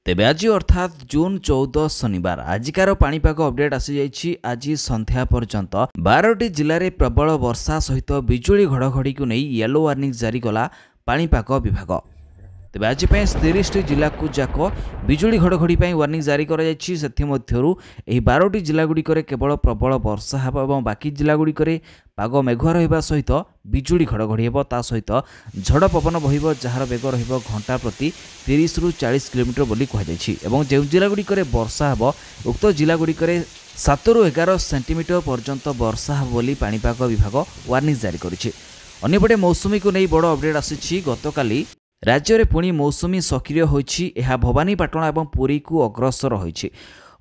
तेबे आज अर्थात जून 14 शनिवार आजिकार पाणीपाग अपडेट आसी जाइछि। आज संध्या पर्यंत 12टी जिले में प्रबल वर्षा सहित बिजुली घड़घड़ी को नहीं येलो वार्निंग जारी कला पाणीपाग विभाग। तेबे आज 30टी जिला को जाक बिजुली घड़घड़ी वार्निंग जारी कर 12टी जिलागुड़िक केवल प्रबल वर्षा हेब और बाकी जिलागुड़िक पाग मेघुआ रहा सहित बिजुली घड़घड़ी हेब ता सहित झड़ पवन बहिब जार बेग रहिब घंटा प्रति 30 ରୁ 40 किलोमीटर बोली कहुଯାଇଛି। जो जिलागुड़िक वर्षा हेब उक्त जिलागुड़िक 7 ରୁ 11 सेंटीमीटर पर्यंत वर्षा हेब बोली पाणीपाग विभाग वार्निंग जारी करिछि। अन्यपटे मौसुमी को नहीं बड़ अपडेट आसी। गतकाली राज्य में पुणी मौसुमी सक्रिय होइछि। यह भवानीपाटना और पुरी को अग्रसर होइछि।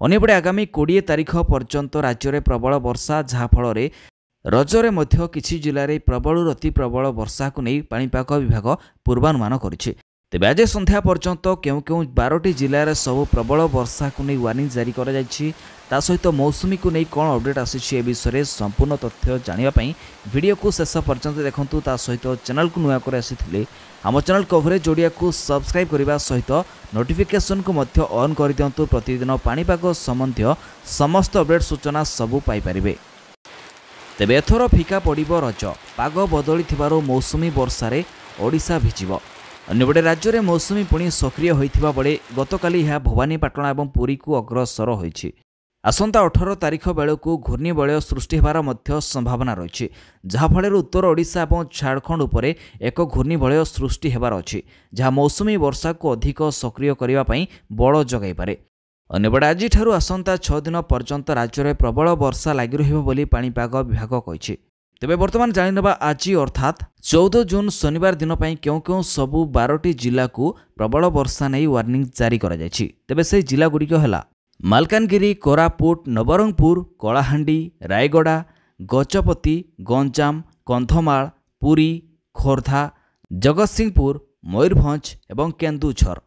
अन्यपटे आगामी 20 तारिख पर्यंत राज्य में प्रबल वर्षा जहाँफल रजरे मध्य किछि जिले में प्रबल अति प्रबल वर्षा को नहीं पाणीपाग विभाग पूर्वानुमान करिछि। तेबे आज संध्या पर्यंत क्यों 12टी जिले में सब प्रबल वर्षा को नहीं वार्निंग जारी कर ता सहित मौसुमी को नहीं कौन अपडेट आसी विषय संपूर्ण तथ्य जानापी वीडियो को शेष पर्यंत देखूँ। ता सहित चैनल को नुआ कर आसी आम चैनल कवरेज जोड़िया को सब्सक्राइब करने सहित नोटिफिकेशन को मध्य ऑन कर दिंतु। प्रतिदिन पाणीपाग संबंधी समस्त अपडेट सूचना सबू पाइपारे। तेबे एथर फिका पड़िबो रज पाग बदली मौसुमी वर्षारे ओडिशा भिजिबो। अन्यपटे राज्य में मौसुमी पुणी सक्रिय होइथिबा बेले गतकाली यह भवानीपाटना और पुरी को अग्रसर होइछि। आसंता 18 तारिख बेलू घूर्णिबलय सृष्टि होबार मध्य संभावना रही जहाँफल उत्तर ओडिशा और झारखंड उपर एक घूर्णिबलय सृष्टि होबार अछि जहाँ मौसुमी वर्षा को अधिक सक्रिय करने बल जगाई पारे। अन्यपटे आज आसंता 6 दिन पर्यंत राज्य में प्रबल वर्षा लगी रहिबो बोली पाणीपाग विभाग कहिछि। तेबे वर्तमान जानिनेबा आज अर्थात 14 जून शनिवार दिन क्यों सबू 12टी जिला को प्रबल वर्षा नहीं वार्निंग जारी करा जायछि। तेबे से जिला गुड़िक है मालकानगिरी, कोरापुट, नवरंगपुर, कलाहांडी, रायगड़ा, गजपति, गंजाम, कंधमाल, पुरी, खोर्धा, जगतसिंहपुर, मयूरभंज और केन्दुझर।